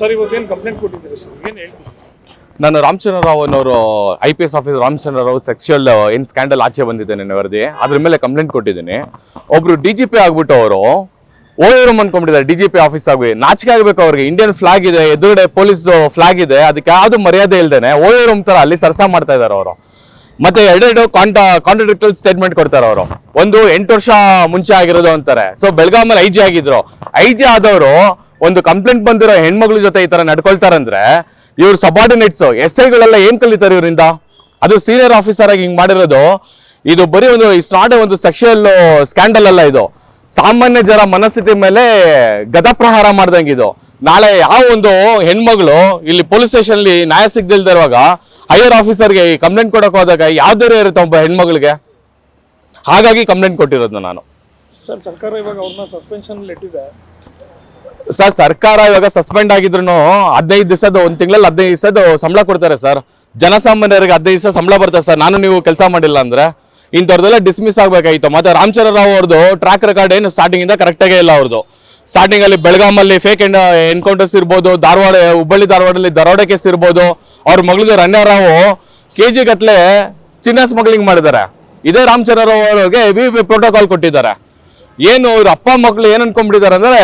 Sir ಇವತ್ತೇನು complaint ಕೊಟ್ಟಿದ್ದೀರಿ sir ಏನು ಹೇಳ್ತೀವಿ? ನಾನು ರಾಮಚಂದ್ರ ರಾವ್ ಅನ್ನೋರು IPS officer Ramachandra Rao sexual ಏನು ಸ್ಕ್ಯಾಂಡಲ್ ಆಚೆ ಬಂದಿದೆ ನನ್ನ ವರದಿ, ಅದ್ರ ಮೇಲೆ ಕಂಪ್ಲೇಂಟ್ ಕೊಟ್ಟಿದ್ದೀನಿ. ಒಬ್ರು DGP ಆಗ್ಬಿಟ್ಟು ಅವರು ಓವರ್ ಅನ್ಕೊಂಡ್ಬಿಟ್ಟಿದ್ದಾರೆ. DGP ಆಫೀಸ್ ಆಗಿ ನಾಚಿಕೆ ಆಗ್ಬೇಕು ಅವ್ರಿಗೆ. ಇಂಡಿಯನ್ ಫ್ಲಾಗ್ ಇದೆ, ಎದುರುಗಡೆ ಪೊಲೀಸ್ ಫ್ಲಾಗ್ ಇದೆ, ಅದಕ್ಕೆ ಯಾವ್ದು ಮರ್ಯಾದೆ ಇಲ್ದೇನೆ ಓವರ್ ತರ ಅಲ್ಲಿ ಸರ್ಸ ಮಾಡ್ತಾ ಇದಾರೆ ಅವರು. ಮತ್ತೆ ಎರಡೆರಡು ಕಾಂಟ್ರಾಡಿಕ್ಟರಿ ಸ್ಟೇಟ್ಮೆಂಟ್ ಕೊಡ್ತಾರೆ ಅವರು. ಒಂದು 8 ವರ್ಷ ಮುಂಚೆ ಆಗಿರೋದು ಅಂತಾರೆ. ಸೊ ಬೆಳಗಾಮಲ್ಲಿ IG ಆಗಿದ್ರು. IG ಆದವರು ಒಂದು ಕಂಪ್ಲೇಂಟ್ ಬಂದಿರೋ ಹೆಣ್ಮಕ್ಳ ಜೊತೆ ಈ ತರ ನಡ್ಕೊಳ್ತಾರಂದ್ರೆ ಇವ್ರು ಸಬಾರ್ಡಿನೇಟ್ಸ್ SIಗಳೆಲ್ಲ ಏನ್ ಕಲಿತಾರೆ ಇವರಿಂದ? ಅದು ಸೀನಿಯರ್ ಆಫೀಸರ್ ಆಗಿ ಹಿಂಗ್ ಮಾಡಿರೋದು. ಇದು ಬರೀ ಒಂದು ಇಟ್ಸ್ ನಾಟ್ ಒಂದು ಸೆಕ್ಷುವಲ್ ಸ್ಕ್ಯಾಂಡಲ್ ಅಲ್ಲ, ಇದು ಸಾಮಾನ್ಯ ಜನ ಮನಸ್ಥಿತಿ ಮೇಲೆ ಗದಪ್ರಹಾರ ಮಾಡ್ದಂಗಿದು. ನಾಳೆ ಯಾವ ಒಂದು ಹೆಣ್ಮಗಳು ಇಲ್ಲಿ ಪೊಲೀಸ್ ಸ್ಟೇಷನ್ ಅಲ್ಲಿ ನ್ಯಾಯ ಸಿಗದಿಲ್ದಿರುವಾಗ ಹೈಯರ್ ಆಫೀಸರ್ಗೆ ಕಂಪ್ಲೇಂಟ್ ಕೊಡಕ್ ಹೋದಾಗ ಯಾವ್ದಾರು ಇರುತ್ತೆ ಒಬ್ಬ ಹೆಣ್ಮಗಳಿಗೆ. ಹಾಗಾಗಿ ಕಂಪ್ಲೇಂಟ್ ಕೊಟ್ಟಿರೋದು ನಾನು. ಸರ್ ಸರ್ಕಾರ ಇವಾಗ ಅವ್ರನ್ನ ಸಸ್ಪೆನ್ಷನ್ ಇಟ್ಟಿದೆ ಸರ್. ಸರ್ಕಾರ ಇವಾಗ ಸಸ್ಪೆಂಡ್ ಆಗಿದ್ರು 15 ದಿವಸದ, ಒಂದು ತಿಂಗಳಲ್ಲಿ 15 ದಿವಸದ ಸಂಬಳ ಕೊಡ್ತಾರೆ ಸರ್. ಜನಸಾಮಾನ್ಯರಿಗೆ 15 ದಿವಸ ಸಂಬಳ ಬರ್ತದೆ ಸರ್. ನಾನು ನೀವು ಕೆಲಸ ಮಾಡಿಲ್ಲ ಅಂದ್ರೆ ಇಂಥವ್ರದೆಲ್ಲ ಡಿಸ್ಮಿಸ್ ಆಗ್ಬೇಕಾಗಿತ್ತು. ಮತ್ತೆ ರಾಮಚಂದ್ರ ರಾವ್ ಅವ್ರದ್ದು ಟ್ರ್ಯಾಕ್ ರೆಕಾರ್ಡ್ ಏನು ಸ್ಟಾರ್ಟಿಂಗ್ ಇಂದ ಕರೆಕ್ಟಾಗೇ ಇಲ್ಲ ಅವ್ರದ್ದು. ಸ್ಟಾರ್ಟಿಂಗ್ ಅಲ್ಲಿ ಬೆಳಗಾಮಲ್ಲಿ ಫೇಕ್ ಎನ್ಕೌಂಟರ್ಸ್ ಇರ್ಬೋದು, ಹುಬ್ಬಳ್ಳಿ ಧಾರವಾಡಲ್ಲಿ ದರೋಡೆ ಕೇಸ್ ಇರ್ಬೋದು. ಅವ್ರ ಮಗಳಿಗೆ ರಣ್ಯ ರಾವ್ KG ಗಟ್ಲೆ ಚಿನ್ನ ಸ್ಮಗ್ಲಿಂಗ್ ಮಾಡಿದ್ದಾರೆ. ಇದೇ ರಾಮಚಂದ್ರ ರಾವ್ ಅವ್ರಿಗೆ ಹೆವಿ ಪ್ರೋಟೋಕಾಲ್ ಕೊಟ್ಟಿದ್ದಾರೆ. ಏನು ಇವ್ರ ಅಪ್ಪ ಮಕ್ಕಳು ಏನ್ ಅನ್ಕೊಂಡ್ಬಿಟ್ಟಿದ್ದಾರೆ ಅಂದ್ರೆ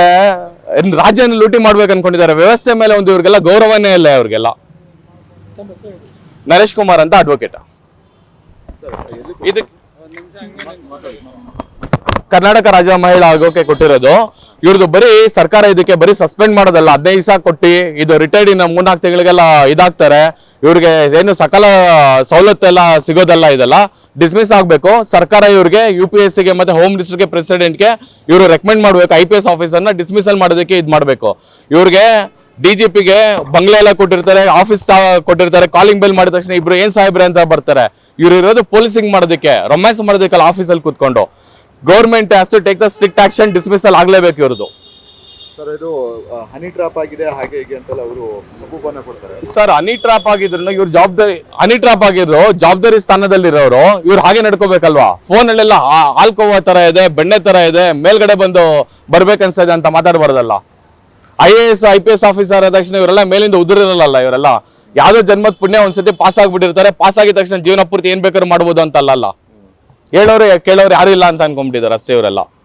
ರಾಜ್ಯನ ಲೂಟಿ ಮಾಡ್ಬೇಕು ಅನ್ಕೊಂಡಿದ್ದಾರೆ. ವ್ಯವಸ್ಥೆ ಮೇಲೆ ಒಂದು ಇವ್ರಿಗೆಲ್ಲ ಗೌರವನೇ ಇಲ್ಲ. ಇವ್ರಿಗೆಲ್ಲ ನರೇಶ್ ಕುಮಾರ್ ಅಂತ ಅಡ್ವೊಕೇಟ್. ಇದಕ್ಕೆ ಕರ್ನಾಟಕ ರಾಜ್ಯ ಮಹಿಳಾ ಆಯೋಗಕ್ಕೆ ಕೊಟ್ಟಿರೋದು. ಇವ್ರದ್ದು ಬರೀ ಸರ್ಕಾರ ಇದಕ್ಕೆ ಬರೀ ಸಸ್ಪೆಂಡ್ ಮಾಡೋದಲ್ಲ, 15 ದಿವಸ ಕೊಟ್ಟು ಇದು ರಿಟೈರ್ಡ್ ಇನ್ನು 3-4 ತಿಂಗಳಿಗೆಲ್ಲ ಇದಾಗ್ತಾರೆ. ಇವ್ರಿಗೆ ಏನು ಸಕಲ ಸವಲತ್ತೆಲ್ಲ ಸಿಗೋದಲ್ಲ, ಇದೆಲ್ಲ ಡಿಸ್ಮಿಸ್ ಆಗಬೇಕು. ಸರ್ಕಾರ ಇವ್ರಿಗೆ UPSCಗೆ ಮತ್ತೆ ಹೋಮ್ ಮಿನಿಸ್ಟರ್ಗೆ ಪ್ರೆಸಿಡೆಂಟ್ಗೆ ಇವರು ರೆಕಮೆಂಡ್ ಮಾಡಬೇಕು. IPS ಆಫೀಸರ್ನ ಡಿಸ್ಮಿಸಲ್ ಮಾಡೋದಕ್ಕೆ ಇದು ಮಾಡಬೇಕು. ಇವ್ರಿಗೆ DGPಗೆ ಬಂಗ್ಲೆ ಎಲ್ಲ ಕೊಟ್ಟಿರ್ತಾರೆ, ಆಫೀಸ್ ಕೊಟ್ಟಿರ್ತಾರೆ. ಕಾಲಿಂಗ್ ಬೆಲ್ ಮಾಡಿದ ತಕ್ಷಣ ಇಬ್ರು ಏನ್ ಸಾಹೇಬ್ರೆ ಅಂತ ಬರ್ತಾರೆ. ಇವ್ರು ಇರೋದು ಪೊಲೀಸಿಂಗ್ ಮಾಡೋದಕ್ಕೆ, ರೊಮ್ಯಾನ್ಸ್ ಮಾಡೋದಕ್ಕಲ್ಲ ಆಫೀಸಲ್ಲಿ ಕೂತ್ಕೊಂಡು. Government has to take the strict action. Dismissal ಆಗಲೇಬೇಕು ಇವ್ರದ್ದು. ಸರ್ ಇದು ಹನಿ ಟ್ರಾಪ್ ಆಗಿದೆ ಹಾಗೆ ಹೀಗೆ ಅಂತೆಲ್ಲ ಅವರು ಸಬೂಬನ್ನ ಕೊಡ್ತಾರೆ. ಸರ್ ಹನಿ ಟ್ರಾಪ್ ಆಗಿದ್ರು ಇವ್ರ ಜವಾಬ್ದಾರಿ, ಹನಿ ಟ್ರಾಪ್ ಆಗಿದ್ರು ಜವಾಬ್ದಾರಿ ಸ್ಥಾನದಲ್ಲಿರೋರು ಇವ್ರು ಹಾಗೆ ನಡ್ಕೋಬೇಕಲ್ವಾ? ಫೋನ್ ಅಲ್ಲೆಲ್ಲ ಆಲ್ಕೋವಾ ತರ ಇದೆ, ಬೆಣ್ಣೆ ತರ ಇದೆ, ಮೇಲ್ಗಡೆ ಬಂದು ಬರ್ಬೇಕನ್ಸದೆ ಅಂತ ಮಾತಾಡಬಾರ್ದಲ್ಲ. IAS IPS ಆಫೀಸರ್ ಆದ ತಕ್ಷಣ ಇವರೆಲ್ಲ ಮೇಲಿಂದ ಉದುರಿರಲ್ಲ. ಇವರೆಲ್ಲ ಯಾವ್ದೋ ಜನ್ಮದ ಪುಣ್ಯ ಒಂದ್ಸತಿ ಪಾಸ್ ಆಗ್ಬಿಟ್ಟಿರ್ತಾರೆ. ಪಾಸ್ ಆಗಿದ ತಕ್ಷಣ ಜೀವನ ಪೂರ್ತಿ ಏನ್ ಬೇಕಾದ್ರೂ ಮಾಡ್ಬೋದು ಅಂತ ಅಲ್ಲ. ಹೇಳೋರು ಕೇಳೋರು ಯಾರು ಇಲ್ಲ ಅಂತ ಅನ್ಕೊಂಡ್ಬಿಟ್ಟಿದ್ದಾರೆ ಅಷ್ಟೇ ಇವರೆಲ್ಲ.